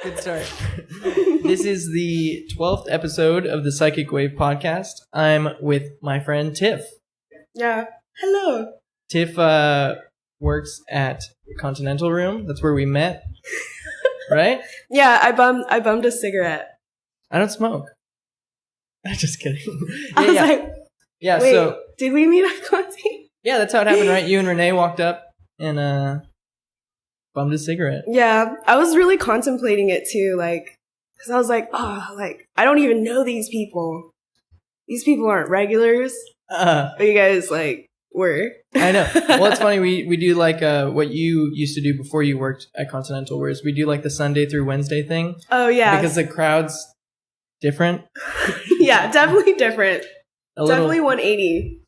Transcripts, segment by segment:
Good start. This is the 12th episode of the Psychic Wave podcast. I'm with my friend Tiff. Yeah. Hello. Tiff works at Continental Room. That's where we met. Right? Yeah, I bummed a cigarette. I don't smoke. I'm just kidding. I was like, yeah, wait, so did we meet at Conti? yeah, that's how it happened, right? You and Renee walked up and bummed a cigarette. Yeah, I was really contemplating it too, like, because I was like, oh, like, I don't even know these people. These people aren't regulars. But you guys, like, were. I know. Well, it's funny. We do like what you used to do before you worked at Continental, whereas we do like the Sunday through Wednesday thing. Oh, yeah. Because the crowd's different. Yeah, definitely different. Definitely 180.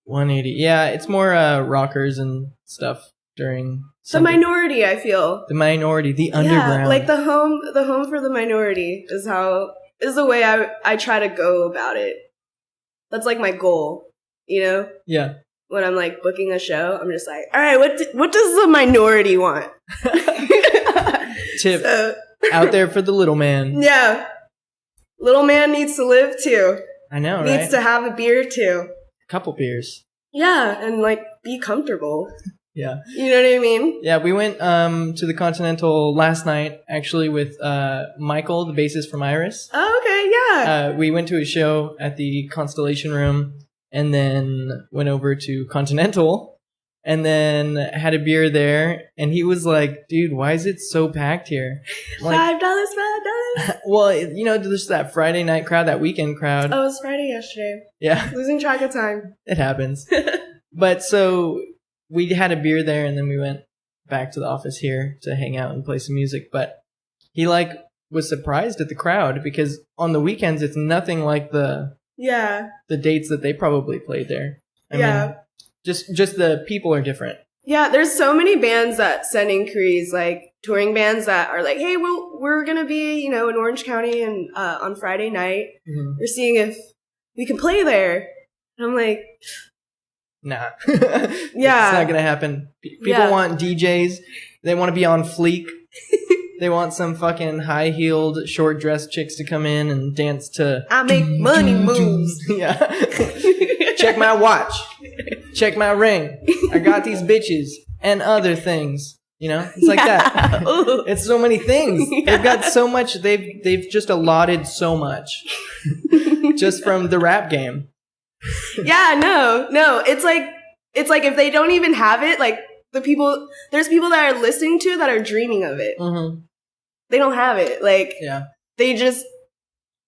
180. Yeah, it's more rockers and stuff during Sunday. The minority, I feel. The minority, the underground. Yeah, like the home for the minority is the way I try to go about it. That's like my goal, you know? Yeah. When I'm like booking a show, I'm just like, all right, what does the minority want? Tip out there for the little man. Yeah. Little man needs to live too. I know, right? Needs to have a beer too. A couple beers. Yeah, and like be comfortable. Yeah. You know what I mean? Yeah, we went to the Continental last night, actually, with Michael, the bassist from Iris. Oh, okay, yeah. We went to a show at the Constellation Room and then went over to Continental and then had a beer there. And he was like, dude, why is it so packed here? Like, $5. Well, you know, there's that Friday night crowd, that weekend crowd. Oh, it was Friday yesterday. Yeah. Losing track of time. It happens. But so we had a beer there and then we went back to the office here to hang out and play some music. But he like was surprised at the crowd because on the weekends it's nothing like the dates that they probably played there. I mean, just the people are different. Yeah, there's so many bands that send inquiries, like touring bands that are like, hey, we're gonna be, you know, in Orange County and on Friday night. Mm-hmm. We're seeing if we can play there. And I'm like, nah. It's not gonna happen. People want DJs. They want to be on fleek. They want some fucking high-heeled, short-dressed chicks to come in and dance to I make money moves. Yeah. Check my watch. Check my ring. I got these bitches and other things. You know? It's like that. It's so many things. Yeah. They've got so much. They've just allotted so much. Just from the rap game. Yeah, no. It's like if they don't even have it, like there's people that are listening to that are dreaming of it. Mm-hmm. They don't have it. Like, they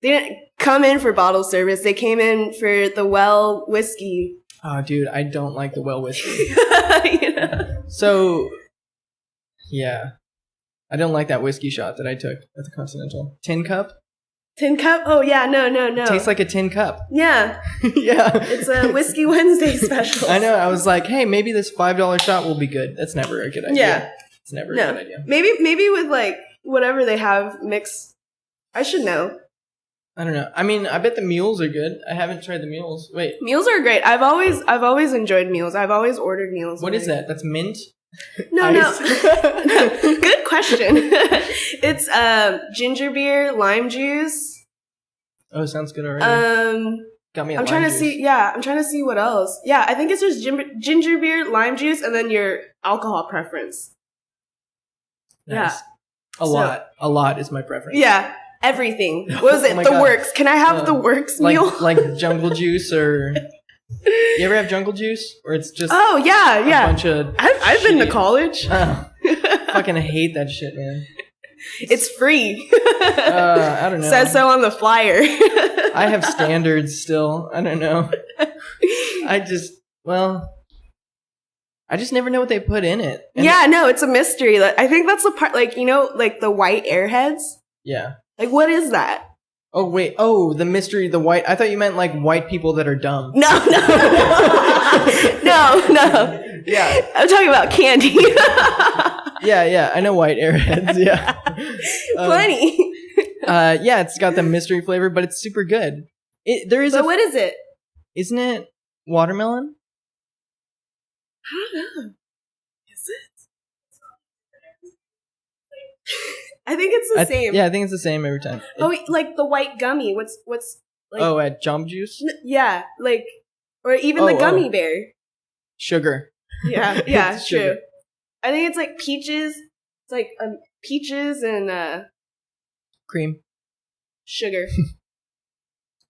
didn't come in for bottle service. They came in for the well whiskey. Oh, dude, I don't like the well whiskey. You know? So, yeah. I don't like that whiskey shot that I took at the Continental. Tin cup? Tin cup? Oh, yeah, no. It tastes like a tin cup. Yeah. Yeah. It's a Whiskey Wednesday special. I know. I was like, hey, maybe this $5 shot will be good. That's never a good idea. Yeah. It's never a good idea. Maybe with, like, whatever they have mixed. I should know. I don't know. I mean, I bet the mules are good. I haven't tried the mules. Wait. Mules are great. I've always enjoyed mules. I've always ordered mules. What is that? That's mint? No. Good question. It's ginger beer, lime juice. Oh, sounds good already. Got me a lime juice. I'm trying to see what else. Yeah, I think it's just ginger beer, lime juice, and then your alcohol preference. Nice. Yeah. A lot is my preference. Yeah. Everything. What was it? The God. Works. Can I have the works meal? Like jungle juice or... You ever have jungle juice? Or it's just... Oh, yeah. A bunch of... I've been to college. Fucking hate that shit, man. It's free. I don't know. Says so on the flyer. I have standards still. I don't know. I just never know what they put in it. And no, it's a mystery. I think that's the part, like, you know, like the white airheads? Yeah. Like, what is that? Oh, wait. Oh, the mystery, the white. I thought you meant like white people that are dumb. No. No. Yeah. I'm talking about candy. Yeah. I know white airheads. Yeah. Plenty. Yeah, it's got the mystery flavor, but it's super good. But what is it? Isn't it watermelon? I don't know. Is it? I think it's the same. Yeah, I think it's the same every time. Like the white gummy. What's like? Oh, at Jamba Juice? Yeah, like, or even the gummy bear. Sugar. Yeah, yeah, true. I think it's like peaches. It's like peaches and cream. Sugar.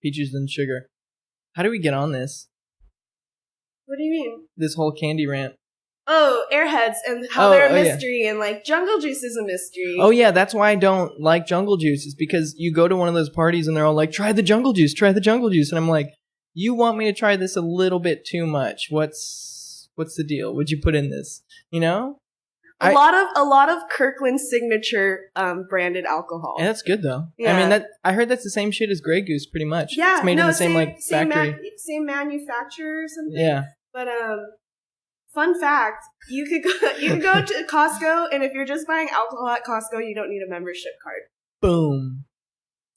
Peaches and sugar. How do we get on this? What do you mean? This whole candy rant. Oh, Airheads and how they're a mystery, and like Jungle Juice is a mystery. Oh yeah, that's why I don't like Jungle Juice. It's because you go to one of those parties and they're all like, "Try the Jungle Juice, try the Jungle Juice," and I'm like, "You want me to try this a little bit too much? What's the deal? What'd you put in this? You know?" A lot of Kirkland signature branded alcohol. Yeah, that's good though. Yeah. I mean, I heard that's the same shit as Grey Goose, pretty much. Yeah, it's made in the same factory, same manufacturer or something. Yeah. But fun fact: you could go to Costco, and if you're just buying alcohol at Costco, you don't need a membership card. Boom.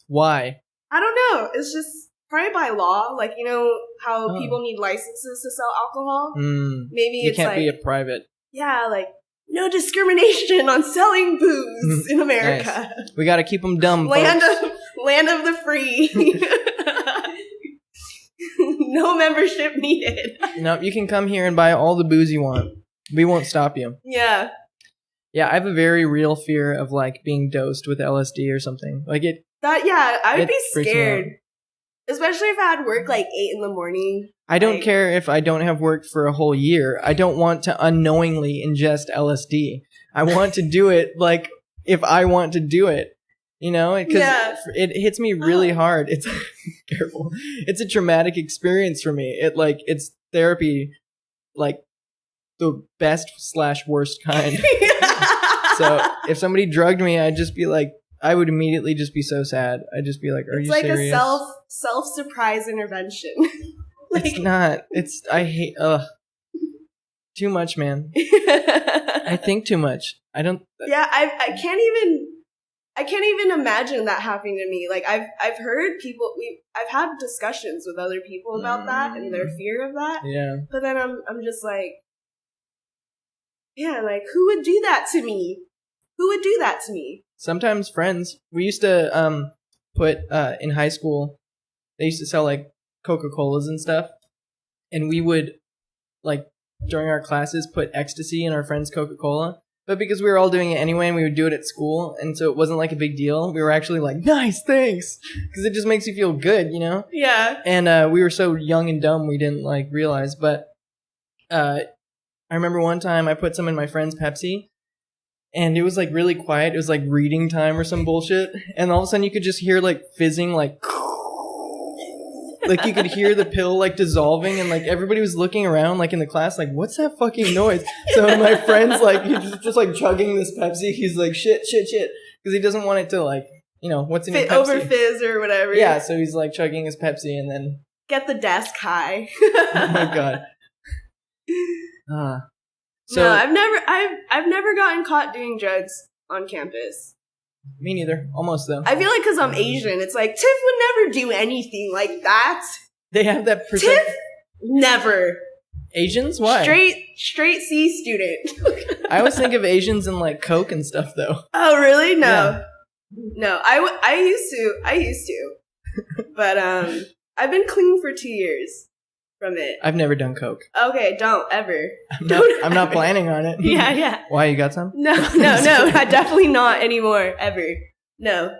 Why? I don't know. It's just probably by law. Like, you know how people need licenses to sell alcohol. Maybe you can't be a private. Yeah, like. No discrimination on selling booze in America. Nice. We got to keep them dumb, land of the free. No membership needed. No, you can come here and buy all the booze you want. We won't stop you. Yeah. Yeah, I have a very real fear of like being dosed with LSD or something. Like it. I would be scared. Especially if I had work like 8 a.m. I don't care if I don't have work for a whole year. I don't want to unknowingly ingest LSD. I want to do it like if I want to do it, you know, because it hits me really hard. It's careful. It's a traumatic experience for me. It's therapy, like the best/worst kind. So if somebody drugged me, I'd just be like, I would immediately just be so sad. I'd just be like, "Are you serious?" It's like a self-surprise intervention. It's not. I hate. Too much, man. I think too much. I don't. Yeah, I can't even imagine that happening to me. Like I've heard people. I've had discussions with other people about that and their fear of that. Yeah. But then I'm just like, yeah, like who would do that to me? Who would do that to me? Sometimes friends. We used to put in high school. They used to sell like Coca-Colas and stuff, and we would like during our classes put ecstasy in our friend's Coca-Cola. But because we were all doing it anyway, and we would do it at school, and so it wasn't like a big deal. We were actually like, "Nice, thanks," because it just makes you feel good, you know? Yeah. And we were so young and dumb, we didn't like realize. But I remember one time I put some in my friend's Pepsi. And it was like really quiet. It was like reading time or some bullshit. And all of a sudden you could just hear like fizzing, like you could hear the pill like dissolving, and like everybody was looking around like in the class like, what's that fucking noise? So my friend's like, he's just like chugging this Pepsi. He's like, shit. Because he doesn't want it to like, you know, what's in your Pepsi? Over fizz or whatever. Yeah, so he's like chugging his Pepsi and then. Get the desk high. Oh my God. So, no, I've never gotten caught doing drugs on campus. Me neither. Almost though. I feel like because I'm Asian, it's like Tiff would never do anything like that. They have that Tiff never. Asians? Why? Straight C student. I always think of Asians in like Coke and stuff though. Oh really? No. Yeah. No. I used to. But I've been clean for 2 years. From it. I've never done Coke. Okay, don't ever. I'm not planning on it. Yeah. Why, you got some? No, definitely not anymore, ever. No.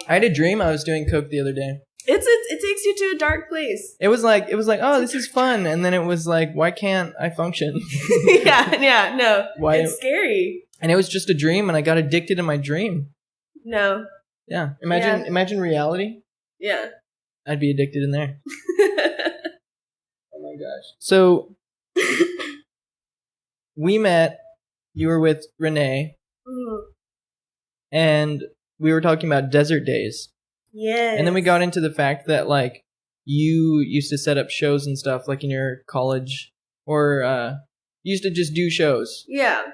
I had a dream I was doing Coke the other day. It takes you to a dark place. It was like, oh, this is fun, and then it was like, why can't I function? yeah, no. Why? It's scary. And it was just a dream, and I got addicted in my dream. No. Yeah. Imagine reality. Yeah. I'd be addicted in there. Oh my gosh. So we met, you were with Renee, and we were talking about desert days. Yeah. And then we got into the fact that like you used to set up shows and stuff like in your college, or you used to just do shows. Yeah.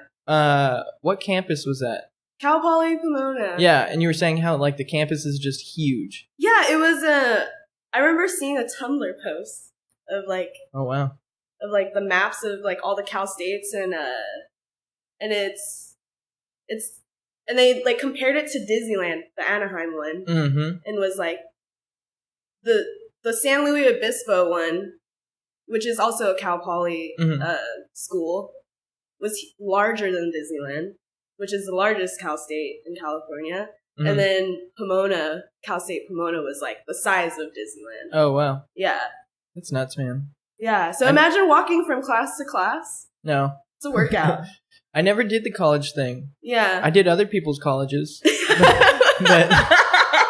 What campus was that? Cal Poly Pomona. Yeah, and you were saying how like the campus is just huge. Yeah, it was I remember seeing a Tumblr post of like, oh wow, of like the maps of like all the Cal States, and it's And they like compared it to Disneyland, the Anaheim one, and was like the San Luis Obispo one, which is also a Cal Poly school, was larger than Disneyland, which is the largest Cal State in California. And then Pomona, Cal State Pomona, was like the size of Disneyland. Oh, wow. Yeah. That's nuts, man. Yeah. So imagine walking from class to class. No. It's a workout. I never did the college thing. Yeah. I did other people's colleges. but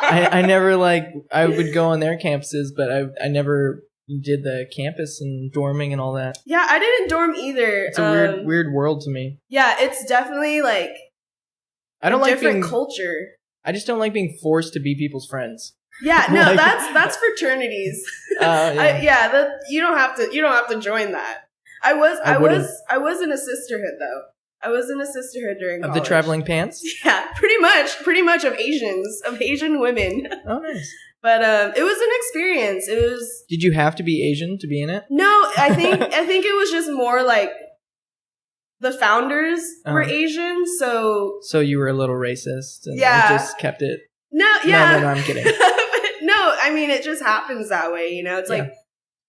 I never, like, I would go on their campuses, but I never did the campus and dorming and all that. Yeah, I didn't dorm either. It's a weird world to me. Yeah, it's definitely, like, I don't like different culture. I just don't like being forced to be people's friends. Yeah, no, like, that's fraternities. Yeah. You don't have to join that. I was in a sisterhood though. I was in a sisterhood during college. Of the traveling pants? Yeah, pretty much of Asian women. Oh, nice. But it was an experience. It was. Did you have to be Asian to be in it? No, I think it was just more like the founders were Asian, so you were a little racist, and just kept it. No, yeah, no, I'm kidding. No, I mean it just happens that way, you know. It's like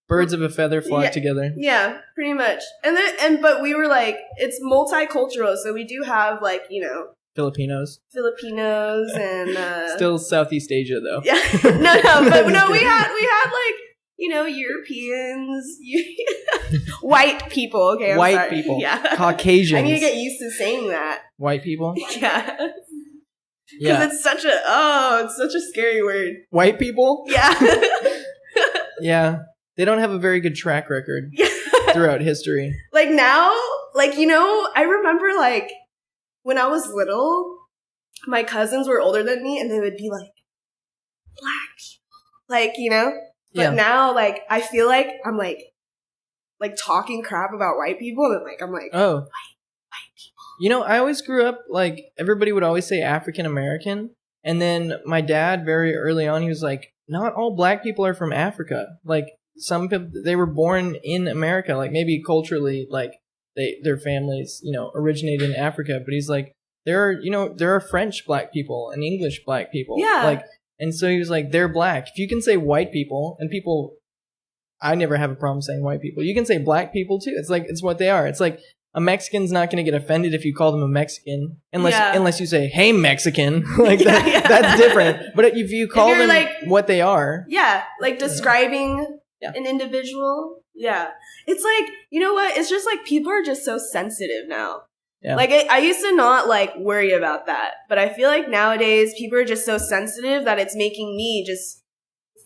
birds of a feather flock together. Yeah, pretty much. But we were like, it's multicultural, so we do have like, you know, Filipinos and still Southeast Asia though. Yeah, no, we had like, you know, Europeans, white people. Okay, white people, Caucasians. I need to get used to saying that. White people. Yeah. Because it's such a scary word. White people? Yeah. Yeah. They don't have a very good track record throughout history. Like now, like, you know, I remember like when I was little, my cousins were older than me and they would be like, black people. Like, you know? But now, like, I feel like I'm like talking crap about white people and I'm like, oh. White people. You know, I always grew up, like, everybody would always say African American. And then my dad, very early on, he was like, not all black people are from Africa. Like, some people, they were born in America. Like, maybe culturally, like, their families, you know, originated in Africa. But he's like, there are French black people and English black people. Yeah. Like, and so he was like, they're black. If you can say white people, and people, I never have a problem saying white people. You can say black people, too. It's like, it's what they are. It's like, a Mexican's not going to get offended if you call them a Mexican, unless you say, "Hey, Mexican," like that. That's different. But if you call them like, what they are, like describing an individual, it's like, you know what? It's just like people are just so sensitive now. Yeah. Like I used to not like worry about that, but I feel like nowadays people are just so sensitive that it's making me just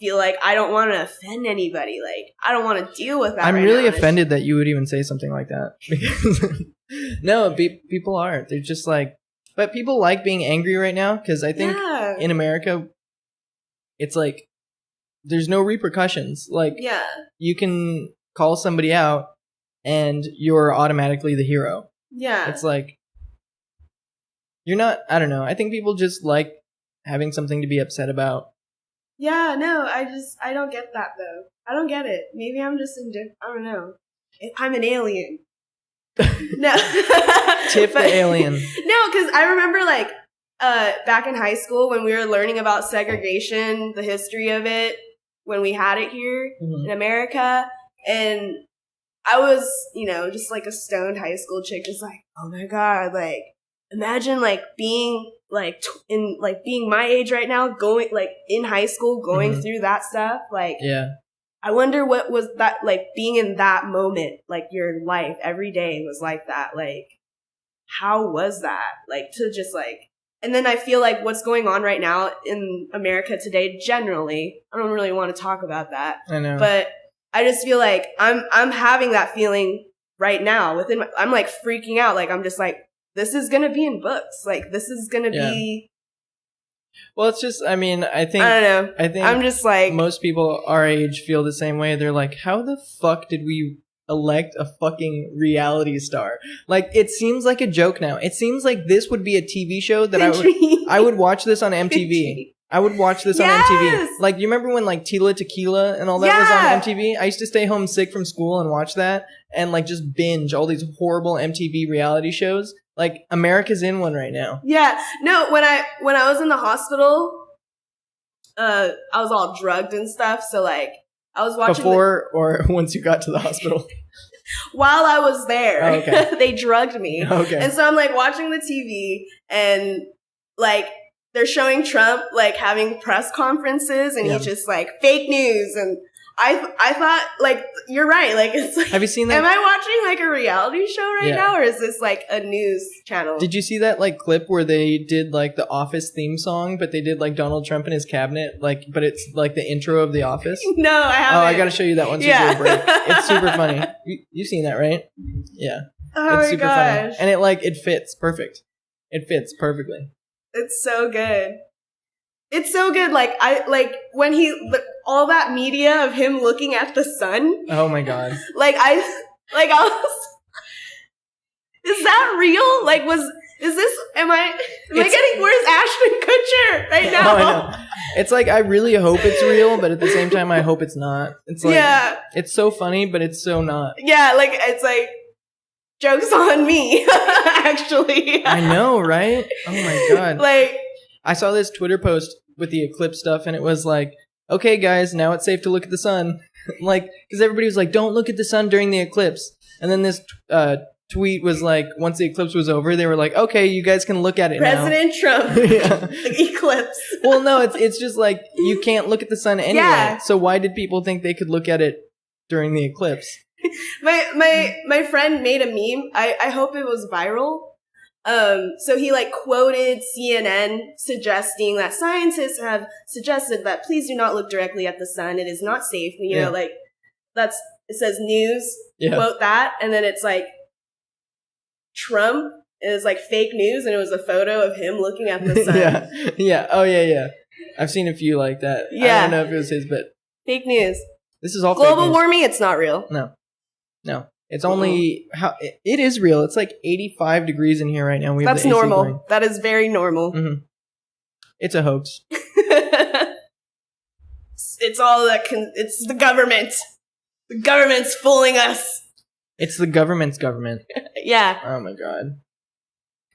feel like I don't want to offend anybody. Like, I don't want to deal with that. I'm really offended that you would even say something like that. Because no, people are. They're just like, but people like being angry right now because I think in America, it's like there's no repercussions. Like, you can call somebody out and you're automatically the hero. Yeah. It's like, you're not, I don't know. I think people just like having something to be upset about. Yeah, no, I don't get that, though. I don't get it. Maybe I'm just indifferent. I don't know. I'm an alien. No. Tiff the alien. No, because I remember, like, back in high school when we were learning about segregation, the history of it, when we had it here in America, and I was, you know, just like a stoned high school chick, just like, oh my God, like, imagine, like, being... like being my age right now, going like in high school, going through that stuff. Like, I wonder what was that like being in that moment, like your life every day was like that. Like, how was that? Like to just like, and then I feel like what's going on right now in America today, generally, I don't really want to talk about that. I know, but I just feel like I'm having that feeling right now I'm like freaking out. Like I'm just like, this is going to be in books. Like, this is going to be... Well, it's just, I mean, I think I'm just like... most people our age feel the same way. They're like, how the fuck did we elect a fucking reality star? Like, it seems like a joke now. It seems like this would be a TV show that I would watch this on MTV. I would watch this on MTV. Like, you remember when, like, Tila Tequila and all that was on MTV? I used to stay home sick from school and watch that and, like, just binge all these horrible MTV reality shows. Like, America's in one right now. Yeah. No, when I was in the hospital, I was all drugged and stuff. So, like, I was watching... Before or once you got to the hospital? While I was there. Oh, okay. They drugged me. Okay. And so I'm, like, watching the TV and, like, they're showing Trump, like, having press conferences and he's just, like, fake news. And I thought, like, you're right. Like, it's like... Have you seen that? Am I watching, like, a reality show right now? Or is this, like, a news channel? Did you see that, like, clip where they did, like, the Office theme song, but they did, like, Donald Trump and his cabinet, like, but it's, like, the intro of The Office? No, I haven't. Oh, I gotta show you that once you do a break. It's super funny. You've seen that, right? Yeah. Oh, it's my super gosh. funny. And it, like, it fits perfect. It fits perfectly. It's so good. It's so good. Like, when all that media of him looking at the sun. Oh my God. I was, is that real? Like, am I getting, where's Ashton Kutcher right now? Oh, I know. It's like, I really hope it's real, but at the same time, I hope it's not. It's like, it's so funny, but it's so not. Yeah, like, it's like, joke's on me, actually. I know, right? Oh my God. Like, I saw this Twitter post with the eclipse stuff, and it was like, okay, guys, now it's safe to look at the sun. Like, because everybody was like, don't look at the sun during the eclipse. And then this tweet was like, once the eclipse was over, they were like, okay, you guys can look at it President now. Trump. Eclipse. Well, no, it's just like, you can't look at the sun anyway. Yeah. So why did people think they could look at it during the eclipse? My friend made a meme. I hope it was viral. So he like quoted CNN suggesting that scientists have suggested that please do not look directly at the sun. It is not safe. You know, like it says news, quote that. And then it's like Trump is like fake news. And it was a photo of him looking at the sun. Yeah. Oh yeah. I've seen a few like that. Yeah. I don't know if it was his, but fake news. This is all global warming. It's not real. No. It's only it is real. It's like 85 degrees in here right now. That's normal. Going. That is very normal. Mm-hmm. It's a hoax. It's all it's the government. The government's fooling us. It's the government's government. Yeah. Oh my God.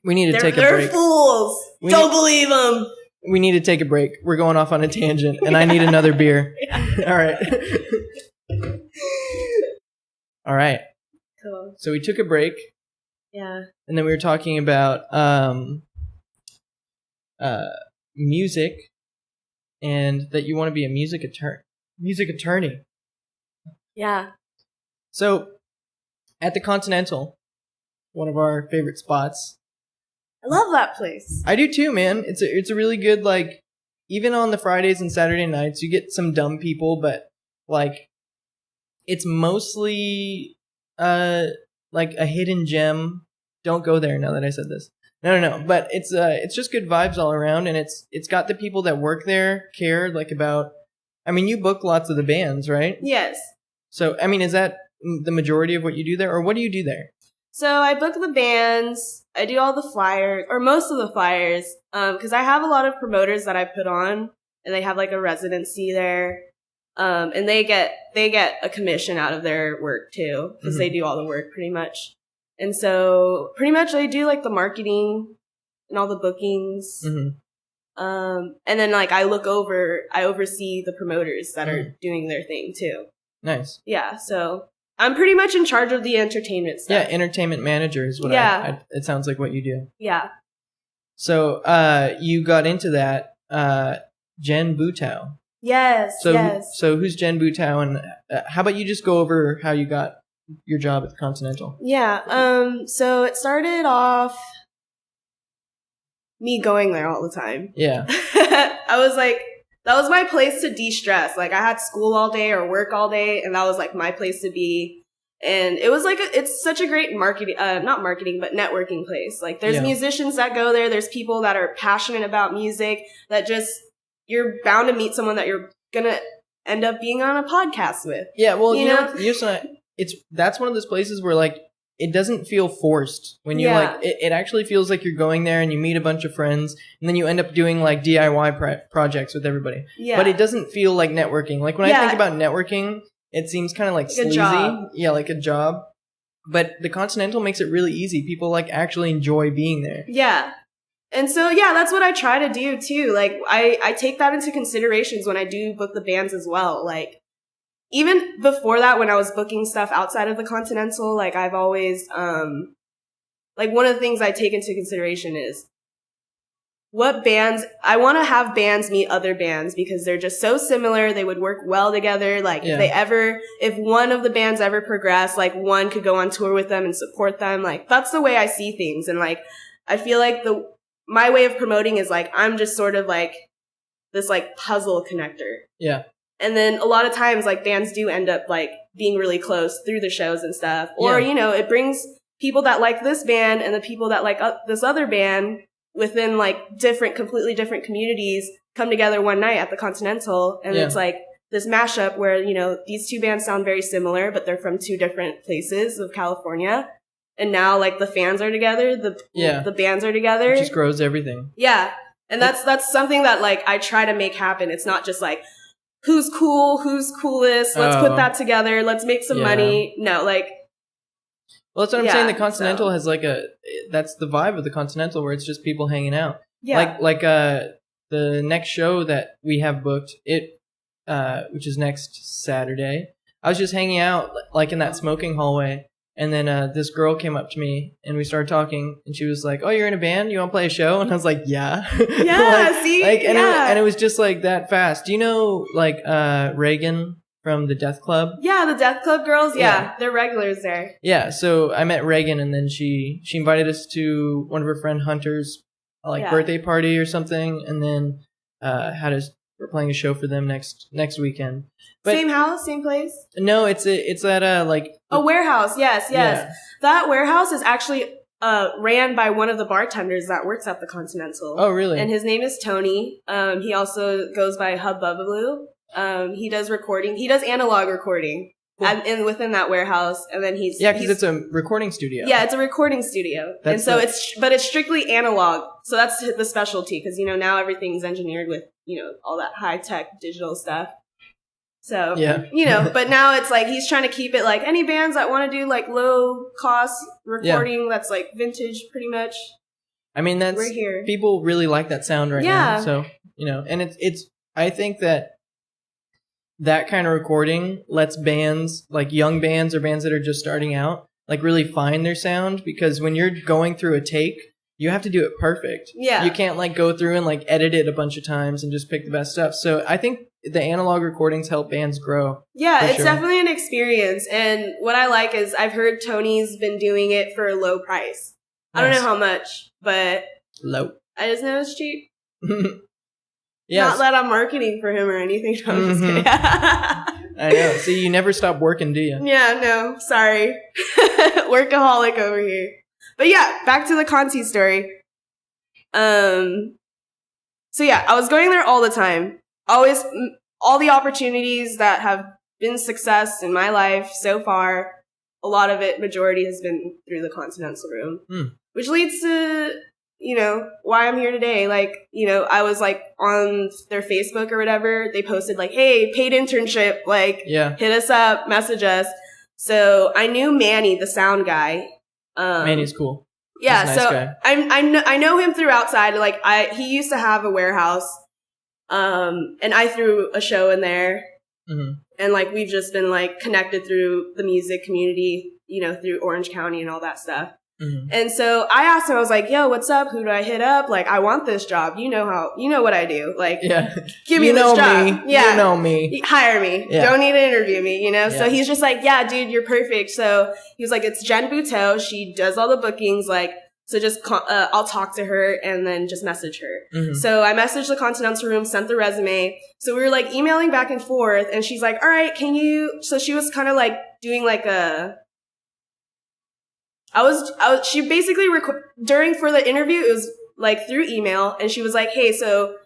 We need to take a break. They're fools. Don't believe them. We need to take a break. We're going off on a tangent, and I need another beer. All right. All right. Cool. So we took a break. Yeah. And then we were talking about music, and that you want to be a music attorney. Yeah. So at the Continental, one of our favorite spots. I love that place. I do too, man. It's a really good, like, even on the Fridays and Saturday nights, you get some dumb people, but like it's mostly like a hidden gem. Don't go there now that I said this. No. But it's just good vibes all around, and it's got the people that work there care like about. I mean, you book lots of the bands, right? Yes. So, I mean, is that the majority of what you do there, or what do you do there? So I book the bands. I do all the flyers, or most of the flyers, because I have a lot of promoters that I put on, and they have like a residency there. And they get a commission out of their work too, because they do all the work pretty much. And so pretty much I do like the marketing and all the bookings. And then like I oversee the promoters that are doing their thing too. Nice. Yeah. So I'm pretty much in charge of the entertainment stuff. Yeah. Entertainment manager is what it sounds like what you do. Yeah. So, you got into that, Jen Butau. Yes. So who's Jen Butau, and how about you just go over how you got your job at the Continental? Yeah. So it started off me going there all the time. Yeah. I was like, that was my place to de-stress. Like I had school all day or work all day, and that was like my place to be. And it was like it's such a great not marketing, but networking place. Like there's musicians that go there. There's people that are passionate about music that just. You're bound to meet someone that you're gonna end up being on a podcast with. Yeah, well, you know that's one of those places where like it doesn't feel forced when you like it actually feels like you're going there and you meet a bunch of friends and then you end up doing like DIY projects with everybody. Yeah, but it doesn't feel like networking. Like when I think about networking, it seems kind of like sleazy. Yeah, like a job. But the Continental makes it really easy. People like actually enjoy being there. Yeah. And so, yeah, that's what I try to do too. Like, I take that into considerations when I do book the bands as well. Like, even before that, when I was booking stuff outside of the Continental, like, I've always, like, one of the things I take into consideration is what bands, I want to have bands meet other bands because they're just so similar. They would work well together. Like, if one of the bands ever progressed, like, one could go on tour with them and support them. Like, that's the way I see things. And, like, I feel like my way of promoting is, like, I'm just sort of, like, this, like, puzzle connector. Yeah. And then a lot of times, like, bands do end up, like, being really close through the shows and stuff. Or, you know, it brings people that like this band and the people that like this other band within, like, completely different communities come together one night at the Continental. And it's, like, this mashup where, you know, these two bands sound very similar, but they're from two different places of California. And now, like, the fans are together, the bands are together. It just grows everything. Yeah. And that's something that, like, I try to make happen. It's not just, like, who's cool, who's coolest, let's put that together, let's make some money. No, like... Well, that's what I'm saying. The Continental has, like, that's the vibe of the Continental, where it's just people hanging out. Yeah. Like the next show that we have booked, which is next Saturday, I was just hanging out, like, in that smoking hallway. And then this girl came up to me, and we started talking, and she was like, "Oh, you're in a band? You want to play a show?" And I was like, "Yeah." Yeah, see? And it was just, like, that fast. Do you know, like, Reagan from the Death Club? Yeah, the Death Club girls? Yeah, they're regulars there. Yeah, so I met Reagan, and then she invited us to one of her friend Hunter's, birthday party or something, and then we're playing a show for them next weekend. But, same house, same place? No, it's at a warehouse. Yes. Yeah. That warehouse is actually ran by one of the bartenders that works at the Continental. Oh, really? And his name is Tony. He also goes by Hubbubaloo. He does recording. He does analog recording. Cool. Within that warehouse, and then because it's a recording studio. Yeah, it's a recording studio, it's strictly analog. So that's the specialty, because, you know, now everything's engineered with, you know, all that high tech digital stuff. So you know, but now it's like he's trying to keep it like any bands that want to do, like, low cost recording that's, like, vintage, pretty much. I mean, we're here. People really like that sound right now. So, you know, and it's I think that kind of recording lets bands, like young bands or bands that are just starting out, like, really find their sound, because when you're going through a take, you have to do it perfect. Yeah. You can't, like, go through and, like, edit it a bunch of times and just pick the best stuff. So I think the analog recordings help bands grow. Yeah, it's definitely an experience. And what I like is I've heard Tony's been doing it for a low price. Nice. I don't know how much, but... Low. I just know it's cheap. Yes. Not that I'm marketing for him or anything. No, I'm just kidding. I know. See, you never stop working, do you? Yeah, no. Sorry. Workaholic over here. But yeah, back to the Conti story. So yeah, I was going there all the time. Always, all the opportunities that have been success in my life so far, a lot of it, majority, has been through the Continental Room. Which leads to... you know, why I'm here today. Like, you know, I was, like, on their Facebook or whatever. They posted, like, hey, paid internship, like, hit us up, message us. So I knew Manny, the sound guy. Manny's cool. Yeah, He's a nice guy. I know him through outside. Like, he used to have a warehouse, and I threw a show in there. Mm-hmm. And, like, we've just been, like, connected through the music community, you know, through Orange County and all that stuff. Mm-hmm. And so I asked him, I was like, yo, what's up? Who do I hit up? Like, I want this job. You know what I do. Like, give me this job. Yeah. You know me. Hire me. Yeah. Don't need to interview me, you know? Yeah. So he's just like, yeah, dude, you're perfect. So he was like, it's Jen Buteau. She does all the bookings. Like, so just, I'll talk to her and then just message her. Mm-hmm. So I messaged the Continental Room, sent the resume. So we were, like, emailing back and forth, and she's like, all right, so she was kind of, like, doing, like, she basically, for the interview, it was, like, through email, and she was like, hey, so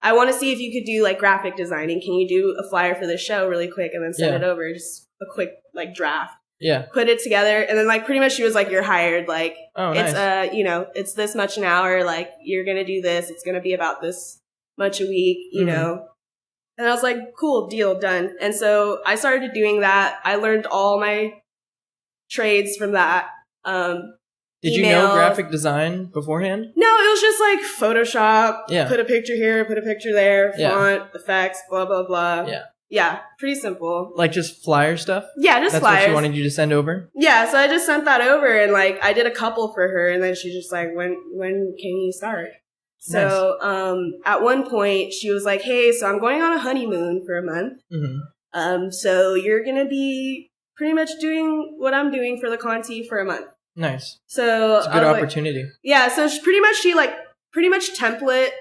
I want to see if you could do, like, graphic designing. Can you do a flyer for this show really quick and then send it over? Just a quick, like, draft. Yeah. Put it together, and then, like, pretty much she was like, you're hired. Like, it's, you know, it's this much an hour. Like, you're going to do this. It's going to be about this much a week, you know? And I was like, cool, deal, done. And so I started doing that. I learned all my trades from that. Did you know graphic design beforehand? No, it was just like Photoshop. Yeah. Put a picture here, put a picture there, font, effects, blah, blah, blah. Yeah. Yeah, pretty simple. Like just flyer stuff? Yeah, just That's flyers. That's what she wanted you to send over? Yeah, so I just sent that over, and like I did a couple for her, and then she's just like, when can you start? So at one point she was like, hey, so I'm going on a honeymoon for a month. Mm-hmm. So you're going to be pretty much doing what I'm doing for the Conti for a month. Nice. So it's a good opportunity. So she pretty much template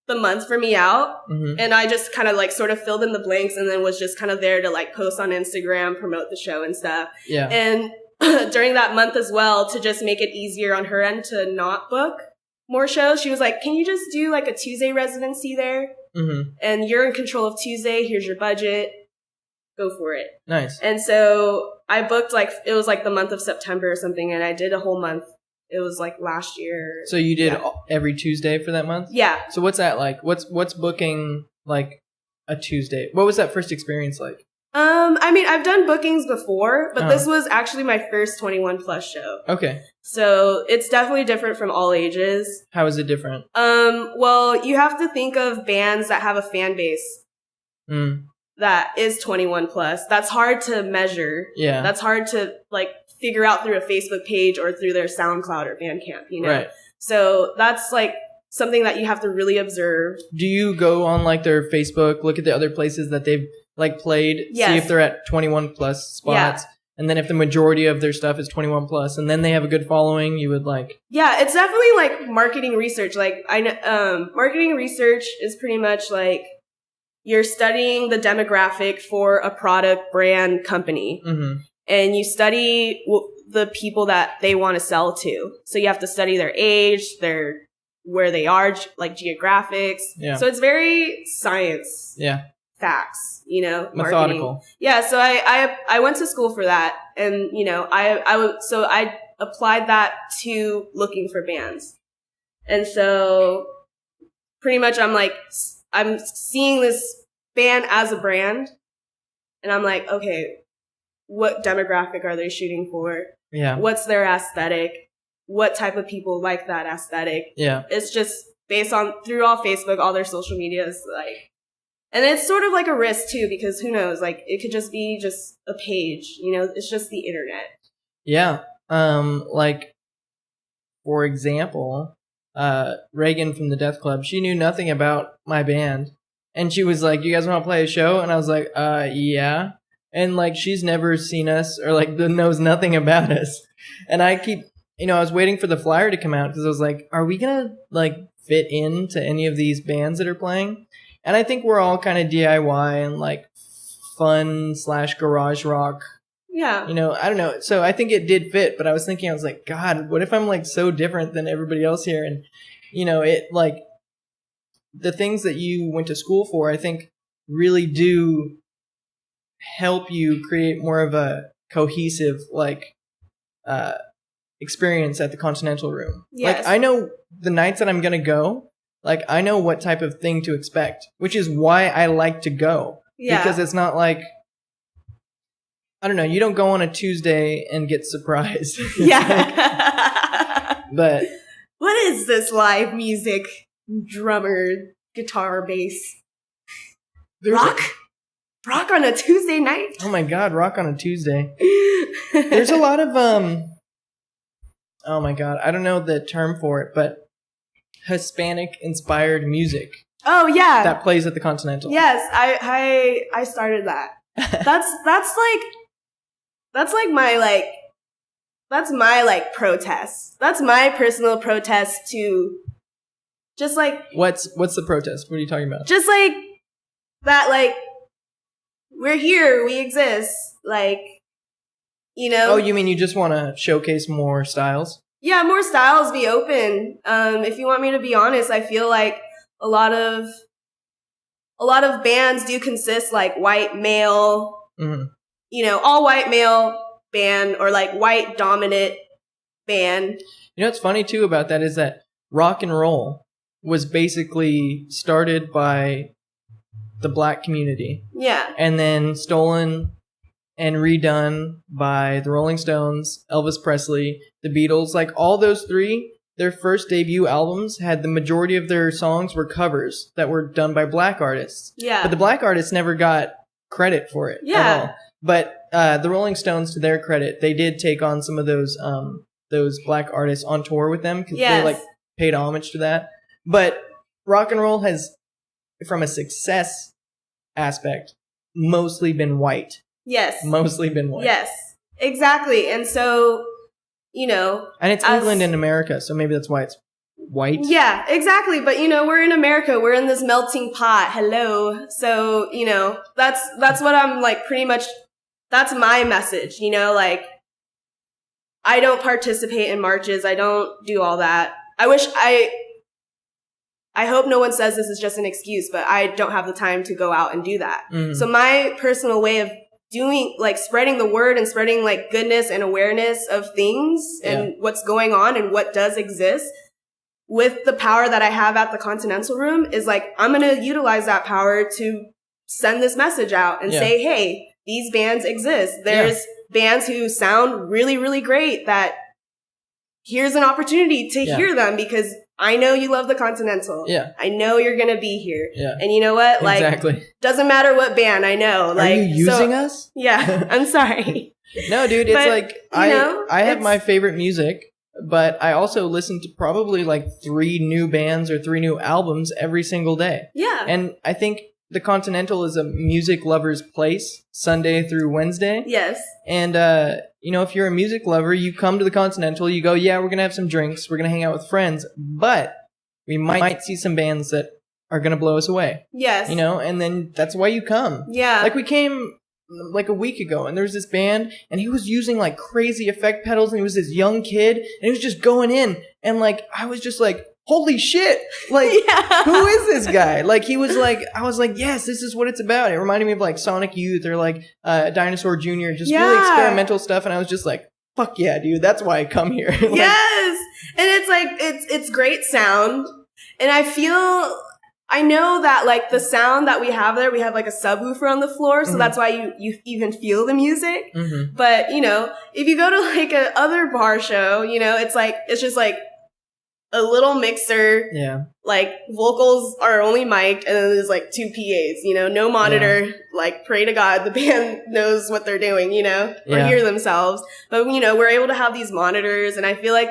the month for me out. Mm-hmm. And I just kind of like sort of filled in the blanks and then was just kind of there to like post on Instagram, promote the show and stuff. Yeah. And during that month as well, to just make it easier on her end to not book more shows, she was like, can you just do like a Tuesday residency there? Mm-hmm. And you're in control of Tuesday. Here's your budget. Go for it. Nice. And so I booked it was like the month of September or something, and I did a whole month. It was like last year. So you did every Tuesday for that month? Yeah. So what's that like? What's booking like a Tuesday? What was that first experience like? I mean, I've done bookings before, but this was actually my first 21 plus show. Okay. So it's definitely different from all ages. How is it different? Well, you have to think of bands that have a fan base. That is 21 plus. That's hard to measure. Yeah. That's hard to like figure out through a Facebook page or through their SoundCloud or Bandcamp, you know? Right. So that's like something that you have to really observe. Do you go on like their Facebook, look at the other places that they've like played, see if they're at 21 plus spots? Yeah. And then if the majority of their stuff is 21 plus and then they have a good following, you would like... Yeah, it's definitely like marketing research. Like I know, marketing research is pretty much like you're studying the demographic for a product, brand, company. Mm-hmm. And you study the people that they want to sell to. So you have to study their age, where they are, like geographics. Yeah. So it's very science. Yeah. Facts, you know, methodical. Marketing. Yeah. So I went to school for that, and you know, I applied that to looking for bands, and so pretty much I'm seeing this band as a brand, and I'm like, okay, what demographic are they shooting for? Yeah. What's their aesthetic? What type of people like that aesthetic? Yeah. It's just based on through all Facebook, all their social medias, like, and it's sort of like a risk too, because who knows? Like, it could just be just a page, you know, it's just the internet. Yeah. Like, for example, Reagan from the Death Club, she knew nothing about my band. And she was like, you guys want to play a show? And I was like, yeah. And like, she's never seen us or like knows nothing about us. And I keep, you know, I was waiting for the flyer to come out because I was like, are we going to like fit into any of these bands that are playing? And I think we're all kind of DIY and like fun / garage rock. Yeah. You know, I don't know. So I think it did fit, but I was thinking, I was like, God, what if I'm like so different than everybody else here? And, you know, it like the things that you went to school for, I think really do help you create more of a cohesive, like, experience at the Continental Room. Yes. Like, I know the nights that I'm going to go, like, I know what type of thing to expect, which is why I like to go. Yeah. Because it's not like, I don't know, you don't go on a Tuesday and get surprised. Yeah. Like, but. What is this live music? Drummer, guitar, bass. Rock? Rock on a Tuesday night? Oh my God, rock on a Tuesday. There's a lot of, oh my God, I don't know the term for it, but Hispanic-inspired music. Oh yeah, that plays at the Continental. Yes, I started that. That's my protest. That's my personal protest to just like. What's the protest? What are you talking about? Just like that, like we're here, we exist, like, you know. Oh, you mean you just want to showcase more styles? Yeah, more styles, be open. If you want me to be honest, I feel like a lot of bands do consist like white male, you know, all white male band or like white dominant band. You know what's funny too about that is that rock and roll was basically started by the black community. Yeah. And then stolen and redone by the Rolling Stones, Elvis Presley, the Beatles. Like all those three, their first debut albums had the majority of their songs were covers that were done by black artists. Yeah. But the black artists never got credit for it at all. But the Rolling Stones, to their credit, they did take on some of those black artists on tour with them because they like paid homage to that. But rock and roll has, from a success aspect, mostly been white. Yes. Mostly been white. Yes, exactly. And so, you know. And it's England and America, so maybe that's why it's white. Yeah, exactly. But, you know, we're in America. We're in this melting pot. Hello. So, you know, that's what I'm like pretty much, that's my message, you know, like I don't participate in marches. I don't do all that. I hope no one says this is just an excuse, but I don't have the time to go out and do that. Mm-hmm. So my personal way of doing, like, spreading the word and spreading, like, goodness and awareness of things and what's going on and what does exist with the power that I have at the Continental Room is, like, I'm going to utilize that power to send this message out and say, hey, these bands exist. There's bands who sound really, really great that here's an opportunity to hear them because I know you love the Continental. Yeah. I know you're going to be here. Yeah. And you know what? Like, doesn't matter what band, I know. Like, are you using us? Yeah. I'm sorry. No, dude, it's like, I have my favorite music, but I also listen to probably like 3 new bands or 3 new albums every single day. Yeah. And I think the Continental is a music lover's place, Sunday through Wednesday. Yes. And, you know, if you're a music lover, you come to the Continental, you go, yeah, we're going to have some drinks, we're going to hang out with friends, but we might see some bands that are going to blow us away. Yes. You know, and then that's why you come. Yeah. Like we came like a week ago and there was this band and he was using like crazy effect pedals and he was this young kid and he was just going in and like, I was just like, holy shit, like, who is this guy? Like, he was like, I was like, yes, this is what it's about. It reminded me of like Sonic Youth or like Dinosaur Jr., just really experimental stuff. And I was just like, fuck yeah, dude, that's why I come here. Like, yes. And it's like, it's great sound. And I know that like the sound that we have there, we have like a subwoofer on the floor. So that's why you even feel the music. Mm-hmm. But, you know, if you go to like a other bar show, you know, it's just like, a little mixer, like vocals are only mic'd, and then there's like 2 PAs, you know, no monitor, like pray to God the band knows what they're doing, you know, or hear themselves. But, you know, we're able to have these monitors, and I feel like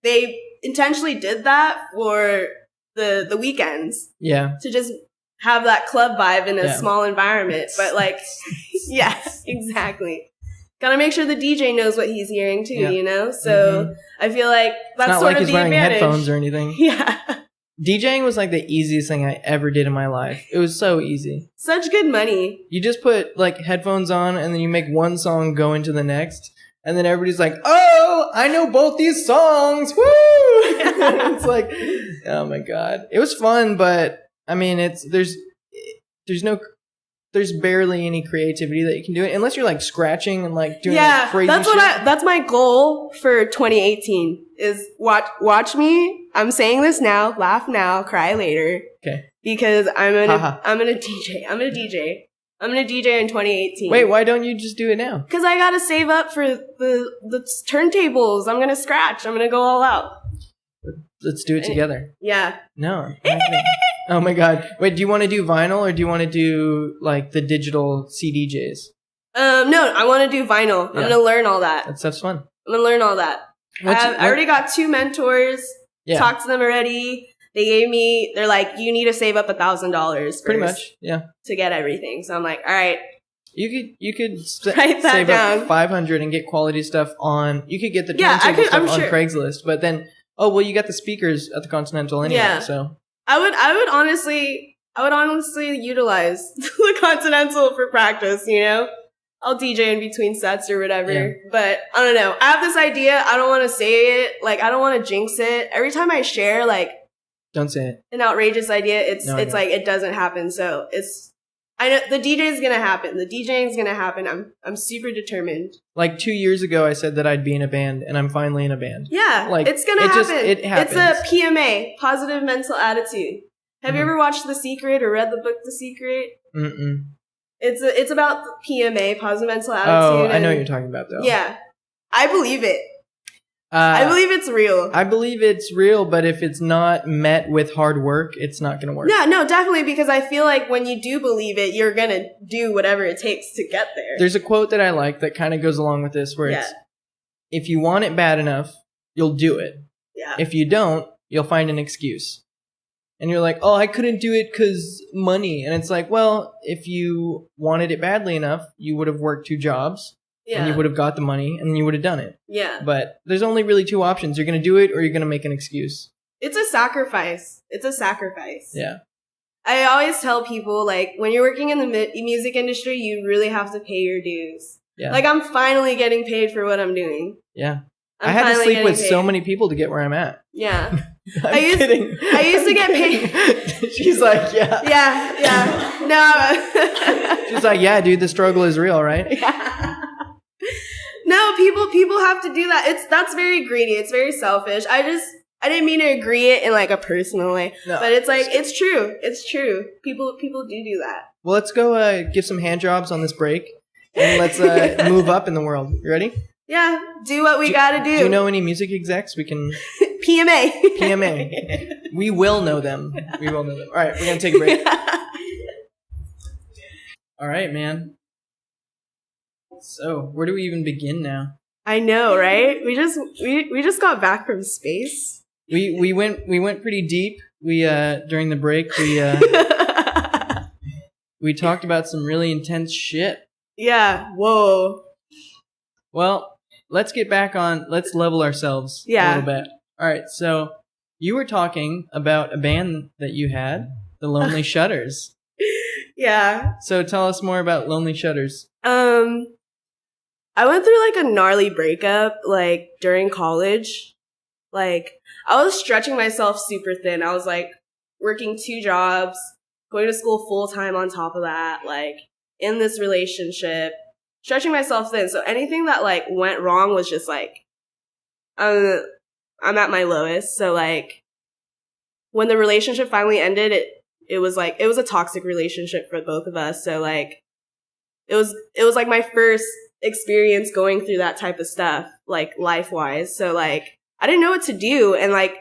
they intentionally did that for the weekends. Yeah. To just have that club vibe in a small environment. But like, yeah, exactly. Gotta make sure the DJ knows what he's hearing too, you know? So I feel like that's not sort like of he's the wearing advantage. Headphones or anything. Yeah. DJing was like the easiest thing I ever did in my life. It was so easy. Such good money. You just put like headphones on and then you make one song go into the next. And then everybody's like, oh, I know both these songs. Woo! It's like, oh my God. It was fun, but I mean, there's barely any creativity that you can do it unless you're like scratching and like doing like crazy shit. That's my goal for 2018 is watch me. I'm saying this now, laugh now, cry later. Okay. Because I'm gonna DJ. I'm gonna DJ in 2018. Wait, why don't you just do it now? Because I gotta save up for the turntables. I'm gonna scratch. I'm gonna go all out. Let's do it together. Yeah. No. Oh my God. Wait, do you want to do vinyl or do you want to do like the digital CDJs? No, I want to do vinyl. Yeah. I'm going to learn all that. That stuff's fun. I'm going to learn all that. I already got 2 mentors. Yeah. Talked to them already. They're like, you need to save up $1,000 pretty much. Yeah. To get everything. So I'm like, all right. You could save up $500 and get quality stuff on. You could get the turntable stuff on Craigslist, but then you got the speakers at the Continental anyway. Yeah. So I would honestly utilize the Continental for practice. You know, I'll DJ in between sets or whatever. Yeah. But I don't know. I have this idea. I don't want to say it. Like I don't want to jinx it. Every time I share don't say it, an outrageous idea, it's like it doesn't happen. So I know the DJ is gonna happen. The DJing is gonna happen. I'm super determined. Like 2 years ago, I said that I'd be in a band, and I'm finally in a band. Yeah, like it's gonna happen. It happens. It's a PMA, positive mental attitude. Have you ever watched The Secret or read the book The Secret? Mm-mm. It's about PMA, positive mental attitude. Oh, I know what you're talking about, though. Yeah. I believe it. I believe it's real. I believe it's real, but if it's not met with hard work, it's not going to work. No, definitely, because I feel like when you do believe it, you're going to do whatever it takes to get there. There's a quote that I like that kind of goes along with this, where it's, if you want it bad enough, you'll do it. Yeah. If you don't, you'll find an excuse. And you're like, oh, I couldn't do it because money. And it's like, well, if you wanted it badly enough, you would have worked 2 jobs. Yeah. And you would have got the money, and then you would have done it. Yeah. But there's only really 2 options. You're going to do it, or you're going to make an excuse. It's a sacrifice. Yeah. I always tell people, like, when you're working in the music industry, you really have to pay your dues. Yeah. Like, I'm finally getting paid for what I'm doing. Yeah. I had to sleep with so many people to get where I'm at. Yeah. I'm kidding. I used to get paid. She's like, yeah. Yeah. No. She's like, yeah, dude, the struggle is real, right? Yeah. No, people have to do that. That's very greedy. It's very selfish. I didn't mean to agree it in like a personal way, but it's like, it's true. It's true. People do that. Well, let's go give some hand jobs on this break, and let's move up in the world. You ready? Yeah, do what we gotta do. Do you know any music execs? We can... PMA. We will know them. All right, we're gonna take a break. All right, man. So, where do we even begin now? I know, right? We just got back from space. We went pretty deep. We during the break we talked about some really intense shit. Yeah. Whoa. Well, let's get back on. Let's level ourselves a little bit. All right. So you were talking about a band that you had, the Lonely Shutters. Yeah. So tell us more about Lonely Shutters. I went through like a gnarly breakup like during college. Like I was stretching myself super thin. I was like working 2 jobs, going to school full time on top of that, like in this relationship, stretching myself thin. So anything that like went wrong was just like, I'm at my lowest. So like when the relationship finally ended, it was a toxic relationship for both of us. So like it was like my first experience going through that type of stuff, like life-wise. So like I didn't know what to do, and like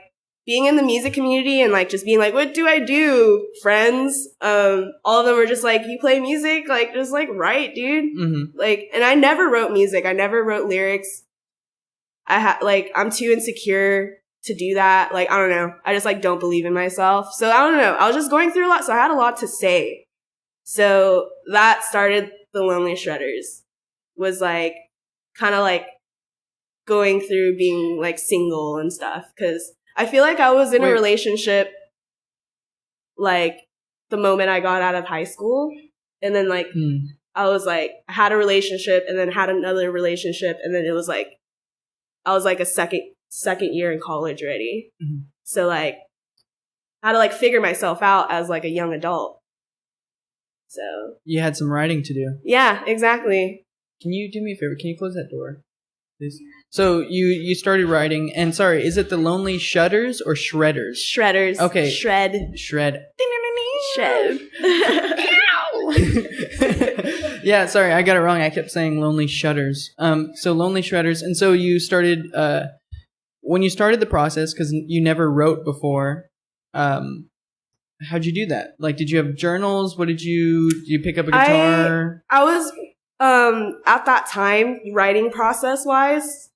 being in the music community and like just being like, what do I do? Friends, all of them were just like, you play music, like just like write, dude. Mm-hmm. Like, and I never wrote music. I never wrote lyrics. I'm too insecure to do that. Like, I don't know. I just like don't believe in myself. So I don't know. I was just going through a lot. So I had a lot to say. So that started the Lonely Shredders. Was like kind of like going through being like single and stuff, because I feel like I was in a relationship like the moment I got out of high school, and then like I was like I had a relationship and then had another relationship, and then it was like I was like a second year in college already. Mm-hmm. So like I had to like figure myself out as like a young adult. So you had some writing to do. Yeah, exactly. Can you do me a favor? Can you close that door, please? So you started writing, and sorry, is it the Lonely Shutters or Shredders? Shredders. Okay. Shred. Shred. Yeah, sorry, I got it wrong. I kept saying Lonely Shutters. So Lonely Shredders, and so you started when you started the process, because you never wrote before. How'd you do that? Like, did you have journals? Did you pick up a guitar? I was. At that time, writing process wise,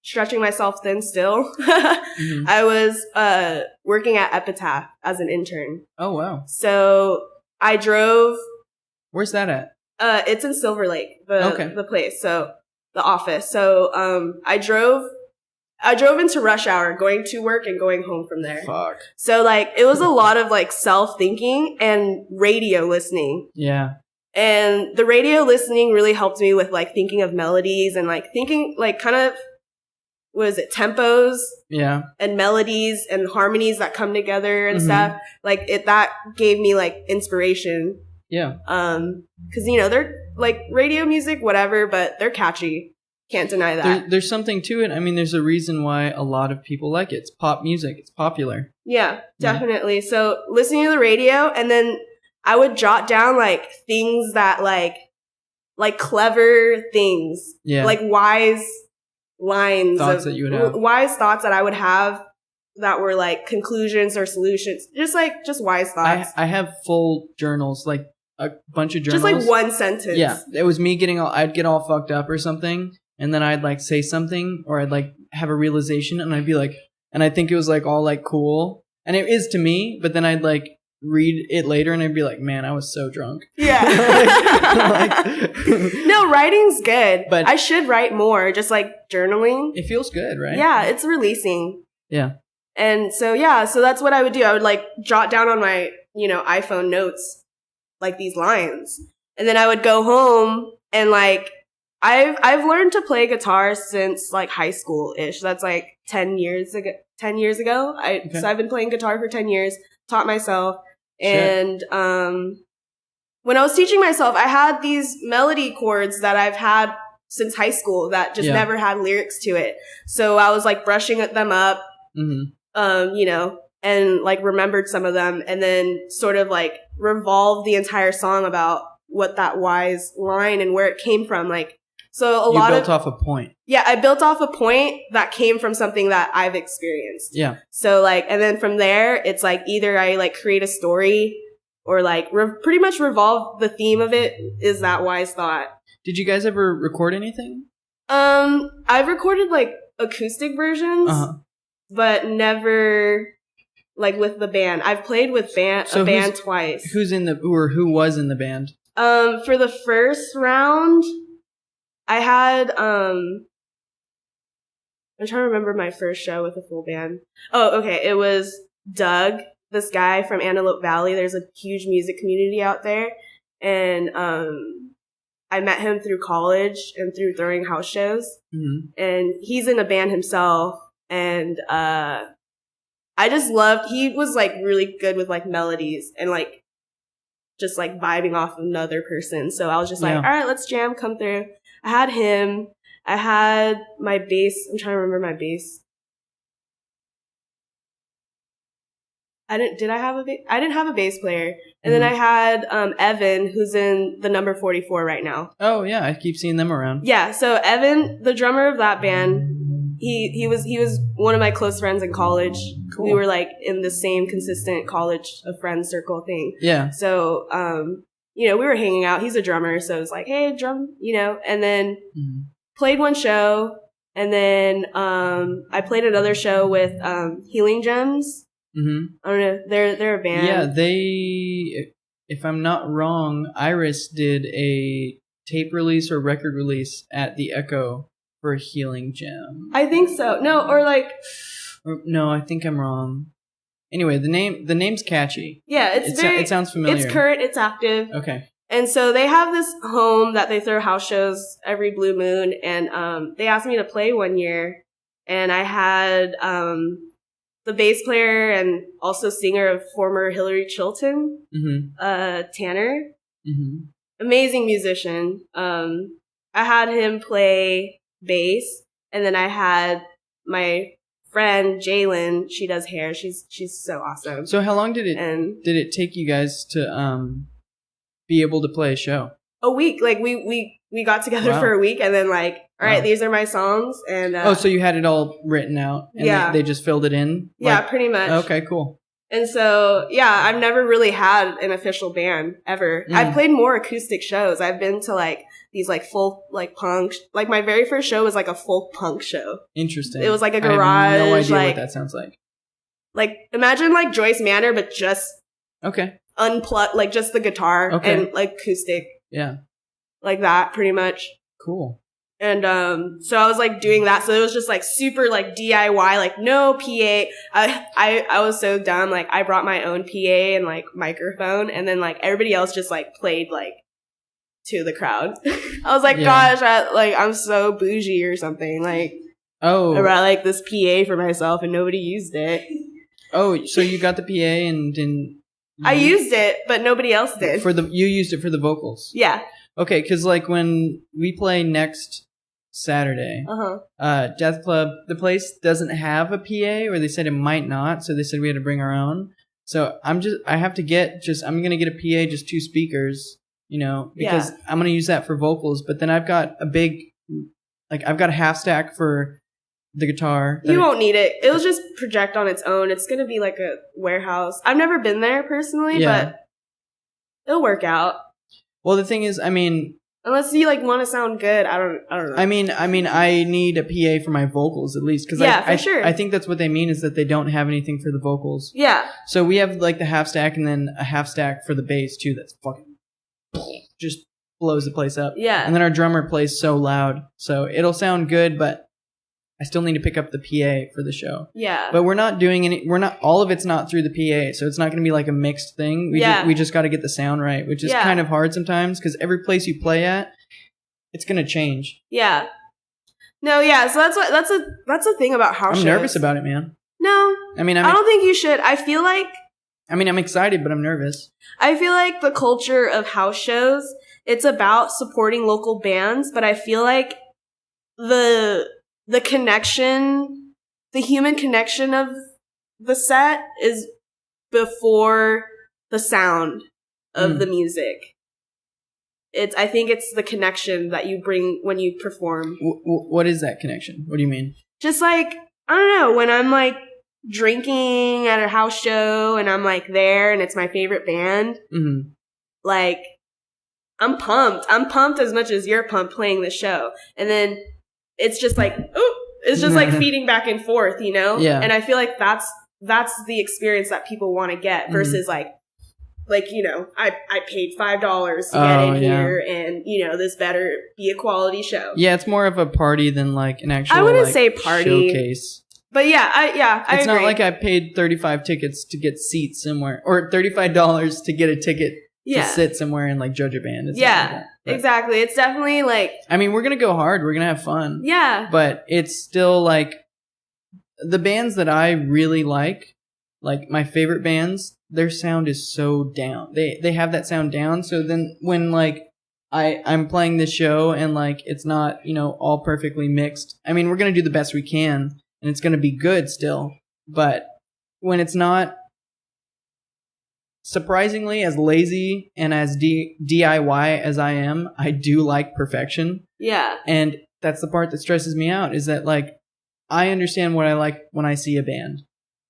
stretching myself thin still. Mm-hmm. I was working at Epitaph as an intern. Oh wow! So I drove. Where's that at? It's in Silver Lake, the place. So the office. So I drove into rush hour, going to work and going home from there. Fuck. So like it was a lot of like self thinking and radio listening. Yeah. And the radio listening really helped me with like thinking of melodies and like thinking like kind of, tempos? Yeah. And melodies and harmonies that come together and stuff. Like that gave me like inspiration. Yeah. 'Cause they're like radio music, whatever, but they're catchy. Can't deny that. There's something to it. I mean, there's a reason why a lot of people like it. It's pop music. It's popular. Yeah, definitely. So listening to the radio, and then I would jot down like things that like clever things, like wise lines, thoughts that you would have, wise thoughts that I would have that were like conclusions or solutions, just wise thoughts. I have full journals, like a bunch of journals, just like one sentence. Yeah, it was me I'd get all fucked up or something, and then I'd like say something, or I'd like have a realization, and I'd be like, and I think it was like all like cool, and it is to me, but then I'd like read it later and I'd be like, man, I was so drunk. Yeah. No, writing's good, but I should write more, just like journaling. It feels good, right? Yeah, it's releasing. Yeah. And so that's what I would do. I would like jot down on my, iPhone notes like these lines. And then I would go home and like I've learned to play guitar since like high school-ish. That's like 10 years ago. So I've been playing guitar for 10 years, taught myself. And when I was teaching myself, I had these melody chords that I've had since high school that just never had lyrics to it. So I was like brushing them up, and like remembered some of them, and then sort of like revolved the entire song about what that wise line and where it came from. Like, so you built off a point. Yeah, I built off a point that came from something that I've experienced. Yeah. So like, and then from there, it's like either I like create a story or like pretty much revolve the theme of it is that wise thought. Did you guys ever record anything? I've recorded like acoustic versions, but never like with the band. I've played with a band twice. Who was in the band? For the first round, I had, I'm trying to remember my first show with a full band. Oh, okay. It was Doug, this guy from Antelope Valley. There's a huge music community out there. And, I met him through college and through throwing house shows. Mm-hmm. And he's in a band himself. And, I just he was like really good with like melodies and like just like vibing off another person. So I was just like, all right, let's jam, come through. I had him. I had my bass. I'm trying to remember my bass. Did I have a bass? I didn't have a bass player. And then I had Evan, who's in the number 44 right now. Oh yeah, I keep seeing them around. Yeah, so Evan, the drummer of that band, he was one of my close friends in college. Cool. We were like in the same consistent college of friends circle thing. Yeah. So we were hanging out. He's a drummer, so it was like, hey, drum, and then played one show, and then I played another show with Healing Gems. Mm-hmm. I don't know. They're a band. Yeah, if I'm not wrong, Iris did a tape release or record release at the Echo for Healing Gem. I think so. No, I think I'm wrong. Anyway, the name's catchy. Yeah, it sounds familiar. It's current, it's active. Okay. And so they have this home that they throw house shows every blue moon, and they asked me to play one year, and I had the bass player and also singer of former Hillary Chilton, Tanner. Mm-hmm. Amazing musician. I had him play bass, and then I had my friend Jalen. She does hair. She's so awesome. So how long did it take you guys to be able to play a show? A week. Like we got together for a week, and then like, all right, these are my songs. And so you had it all written out, and they just filled it in? Yeah, pretty much. Okay, cool. And so, I've never really had an official band ever. I've played more acoustic shows. I've been to like these like folk, like punk, like my very first show was like a folk punk show. Interesting. It was like a garage. I have no idea what that sounds like. Like imagine like Joyce Manor, but just unplugged, like just the guitar and like acoustic. Yeah. Like that, pretty much. Cool. And so I was like doing that. So it was just like super like DIY, like no PA. I was so dumb. Like I brought my own PA and like microphone, and then like everybody else just like played like to the crowd. I was like, gosh, I'm so bougie or something. Like I brought like this PA for myself and nobody used it. Oh, so you got the PA and didn't? I used it, but nobody else did. You used it for the vocals. Yeah. Okay, because like when we play next Saturday, Death Club, the place doesn't have a PA, or they said it might not, so they said we had to bring our own. So I'm going to get a PA, just 2 speakers, because I'm going to use that for vocals. But then I've got I've got a half stack for the guitar. You won't need it. It'll just project on its own. It's going to be like a warehouse. I've never been there personally, but it'll work out. Well, the thing is, unless you want to sound good, I don't know. I need a PA for my vocals at least, because for sure. I think that's what they mean, is that they don't have anything for the vocals. Yeah. So we have the half stack and then a half stack for the bass too. That's fucking just blows the place up. Yeah. And then our drummer plays so loud, so it'll sound good, but I still need to pick up the PA for the show. Yeah. But all of it's not through the PA, so it's not going to be like a mixed thing. We just got to get the sound right, which is kind of hard sometimes, because every place you play at, it's going to change. Yeah. No, yeah, so that's a thing about house shows. I'm nervous about it, man. No. I don't think you should. I feel like... I'm excited, but I'm nervous. I feel like the culture of house shows, it's about supporting local bands, but I feel like the connection, the human connection of the set is before the sound of the music. I think it's the connection that you bring when you perform. What is that connection? What do you mean? Just I don't know, when I'm drinking at a house show and I'm there and it's my favorite band, I'm pumped. I'm pumped as much as you're pumped playing the show. And then it's just it's just feeding back and forth, Yeah. And I feel like that's the experience that people want to get versus I paid $5 to get in here, and this better be a quality show. Yeah, it's more of a party than an actual. I wouldn't say party showcase. But I agree. It's not like I paid 35 tickets to get seats somewhere, or $35 to get a ticket to sit somewhere in JoJo Band. It's not like that. Exactly. It's definitely we're gonna go hard. We're gonna have fun. Yeah. But it's still the bands that I really like my favorite bands, their sound is so down. They have that sound down. So then when I'm playing this show and it's not, all perfectly mixed. We're gonna do the best we can and it's gonna be good still. But when it's not, surprisingly, as lazy and as DIY as I am, I do like perfection. Yeah. And that's the part that stresses me out, is that I understand what I like when I see a band.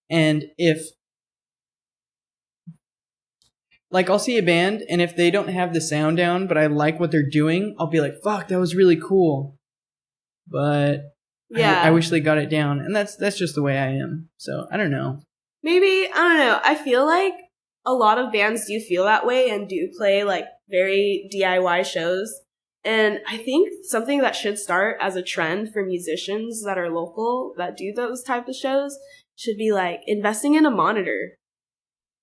And if I'll see a band and if they don't have the sound down, but I like what they're doing, I'll be like, fuck, that was really cool. But I wish they got it down. And that's just the way I am. So I don't know. Maybe, I don't know. I feel like a lot of bands do feel that way and do play very DIY shows. And I think something that should start as a trend for musicians that are local that do those type of shows should be investing in a monitor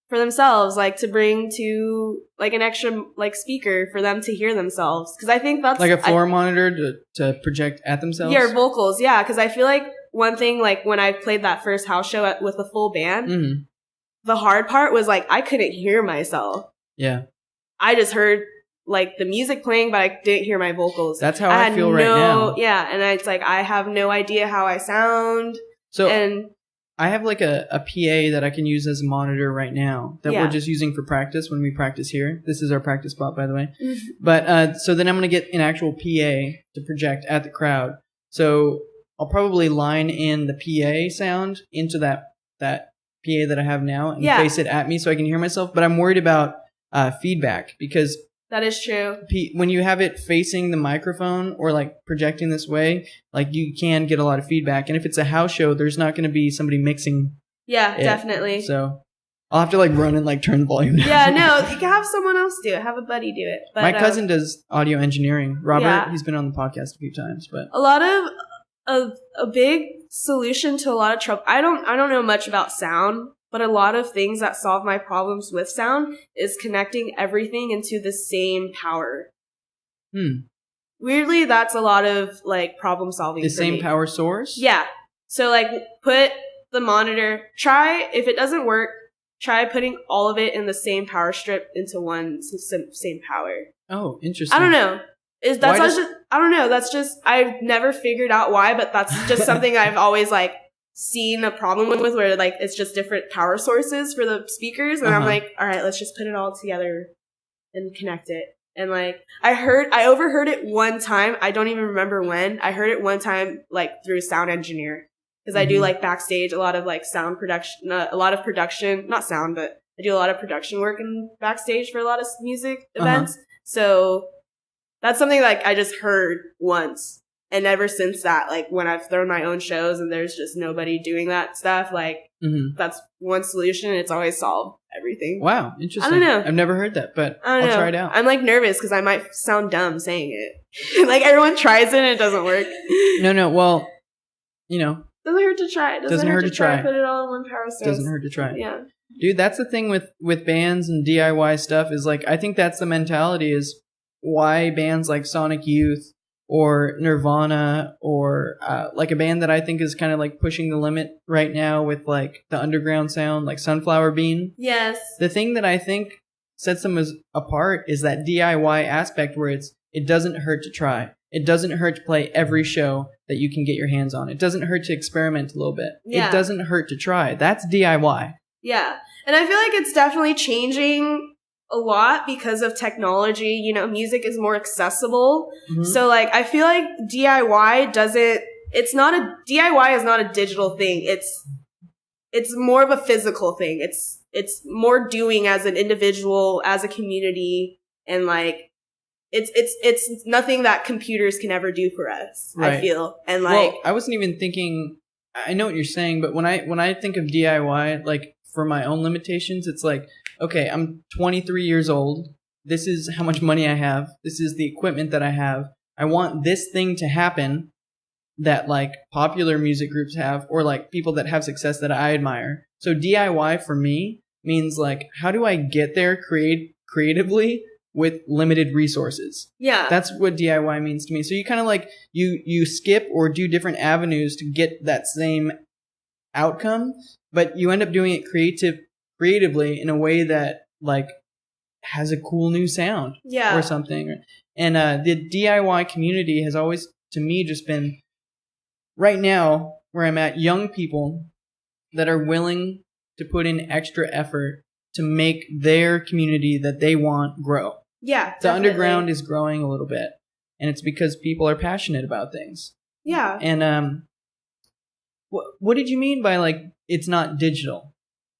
for themselves, to bring to an extra speaker for them to hear themselves. Because I think that's a floor monitor to project at themselves. Yeah, vocals. Yeah, because I feel one thing when I played that first house show with a full band, the hard part was I couldn't hear myself. Yeah, I just heard the music playing, but I didn't hear my vocals. That's how I feel right now. Yeah, and it's I have no idea how I sound. So I have a PA that I can use as a monitor right now that we're just using for practice when we practice here. This is our practice spot, by the way. But so then I'm going to get an actual PA to project at the crowd. So I'll probably line in the PA sound into that PA that I have now and face it at me so I can hear myself. But I'm worried about feedback, because that is true. When you have it facing the microphone or projecting this way, you can get a lot of feedback. And if it's a house show, there's not going to be somebody mixing. Yeah, definitely. So I'll have to run and turn the volume down. Yeah, no, you can have someone else do it. Have a buddy do it. But, my cousin does audio engineering. Robert, he's been on the podcast a few times. But a lot of a big solution to a lot of trouble. I don't know much about sound, but a lot of things that solve my problems with sound is connecting everything into the same power. Weirdly, that's a lot of problem solving. The same power source? Yeah. So put the monitor, if it doesn't work, try putting all of it in the same power strip into one same power. Oh, interesting. I don't know. I don't know. That's just, I've never figured out why, but that's just something I've always seen a problem with, where like it's just different power sources for the speakers, and I'm like, all right, let's just put it all together and connect it. And like I overheard it one time. I don't even remember when. I heard it one time like through a sound engineer, because I do like backstage a lot of like sound production, a lot of production, not sound, but I do a lot of production work in backstage for a lot of music events. So that's something like I just heard once. And ever since that, like when I've thrown my own shows and there's just nobody doing that stuff, like that's one solution. And it's always solved everything. Wow. Interesting. I don't know. I've never heard that, but I'll try it out. I'm like nervous because I might sound dumb saying it. Like everyone tries it and it doesn't work. No. Well, you know. Doesn't hurt to try. Doesn't hurt to try. Put it all in one power source. Doesn't hurt to try. Yeah. Dude, that's the thing with bands and DIY stuff is like, I think that's the mentality is why bands like Sonic Youth or Nirvana or like a band that I think is kind of like pushing the limit right now with like the underground sound, like Sunflower Bean. Yes. The thing that I think sets them apart is that DIY aspect where it doesn't hurt to try. It doesn't hurt to play every show that you can get your hands on. It doesn't hurt to experiment a little bit. Yeah. It doesn't hurt to try. That's DIY. Yeah. And I feel like it's definitely changing a lot because of technology. You know, music is more accessible. So like I feel like DIY is not a digital thing. It's more of a physical thing. It's more doing as an individual, as a community, and like it's nothing that computers can ever do for us, right. I feel. And like, well, I wasn't even thinking, I know what you're saying, but when I think of DIY, like for my own limitations, it's like, okay, I'm 23 years old. This is how much money I have. This is the equipment that I have. I want this thing to happen that like popular music groups have, or like people that have success that I admire. So DIY for me means like, how do I get there creatively with limited resources? Yeah. That's what DIY means to me. So you kind of like, you skip or do different avenues to get that same outcome, but you end up doing it creatively in a way that like has a cool new sound or something. And the DIY community has always, to me, just been right now where I'm at, young people that are willing to put in extra effort to make their community that they want grow. Yeah, the underground is growing a little bit, and it's because people are passionate about things. Yeah. And what did you mean by like it's not digital?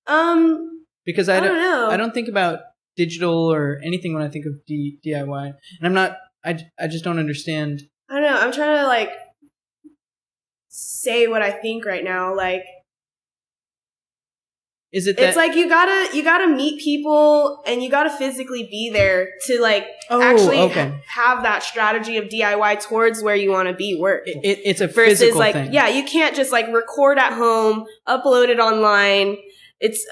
Because I don't know. I don't think about digital or anything when I think of DIY, and I'm not. I just don't understand. I don't know. I'm trying to like say what I think right now. Like, is it that it's like you gotta meet people and you gotta physically be there to like have that strategy of DIY towards where you want to be work. It's a physical like thing. Yeah, you can't just like record at home, upload it online. It's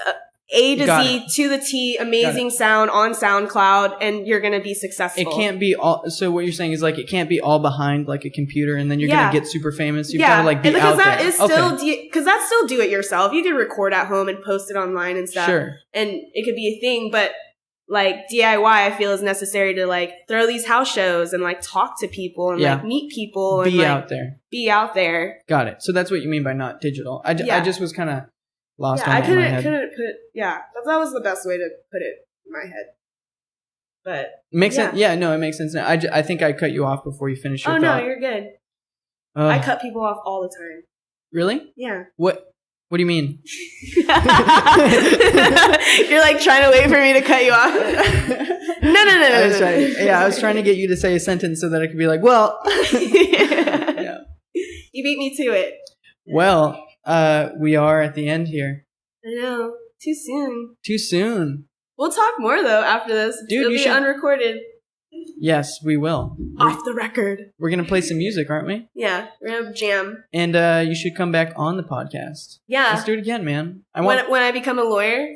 A to Z to the T, amazing sound on SoundCloud, and you're going to be successful. It can't be all. So what you're saying is like it can't be all behind like a computer, and then you're going to get super famous. You've got to like be out there. Because that's still do it yourself. You can record at home and post it online and stuff. Sure. And it could be a thing, but like DIY, I feel is necessary to like throw these house shows and like talk to people and like meet people and be like, out there. Be out there. Got it. So that's what you mean by not digital. I just was kind of lost on I it in my head. couldn't put that was the best way to put it in my head. But makes sense. Yeah, no, it makes sense now. I think I cut you off before you finished your thought. No, you're good. I cut people off all the time. Really? Yeah. What do you mean? You're like trying to wait for me to cut you off. No. I was trying to get you to say a sentence so that I could be like, well. Yeah. You beat me to it. Well, we are at the end here. I know. Too soon. Too soon. We'll talk more, though, after this. Dude, it'll be unrecorded. Yes, we will. Off the record. We're going to play some music, aren't we? Yeah, we're going to jam. And you should come back on the podcast. Yeah. Let's do it again, man. When I become a lawyer?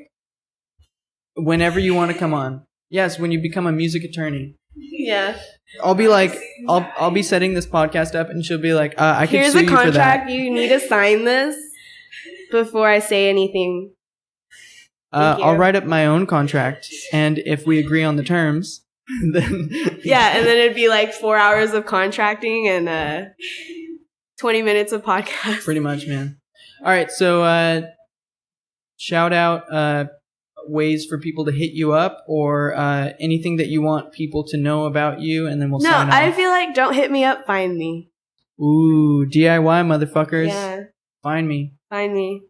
Whenever you want to come on. Yes, when you become a music attorney. Yeah. I'll be like, I'll be setting this podcast up, and she'll be like, I can sue you for that. Here's a contract. You need to sign this before I say anything. I'll write up my own contract, and if we agree on the terms, then yeah, and then it'd be like 4 hours of contracting and 20 minutes of podcast. Pretty much, man. All right, so shout out ways for people to hit you up or anything that you want people to know about you, and then we'll sign off. I feel like don't hit me up, find me. Ooh, DIY motherfuckers. Yeah. Find me. Find me.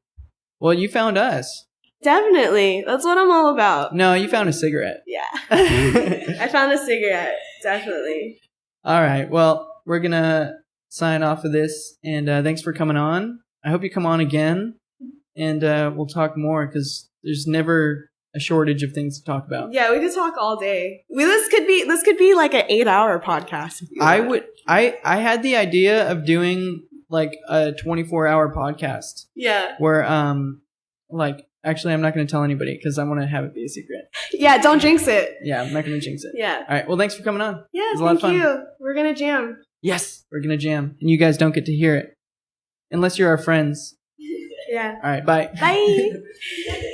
Well, you found us. Definitely. That's what I'm all about. No, you found a cigarette. Yeah. I found a cigarette. Definitely. All right. Well, we're going to sign off of this. And thanks for coming on. I hope you come on again. And we'll talk more because there's never a shortage of things to talk about. Yeah, we could talk all day. This could be like an 8-hour podcast. I had the idea of doing like a 24-hour podcast. Yeah. Where actually I'm not going to tell anybody because I want to have it be a secret. Yeah, don't jinx it. Yeah, I'm not going to jinx it. Yeah. All right. Well, thanks for coming on. Yeah, it was a lot of fun. Thank you. We're going to jam. Yes, we're going to jam. And you guys don't get to hear it unless you're our friends. Yeah. All right. Bye. Bye.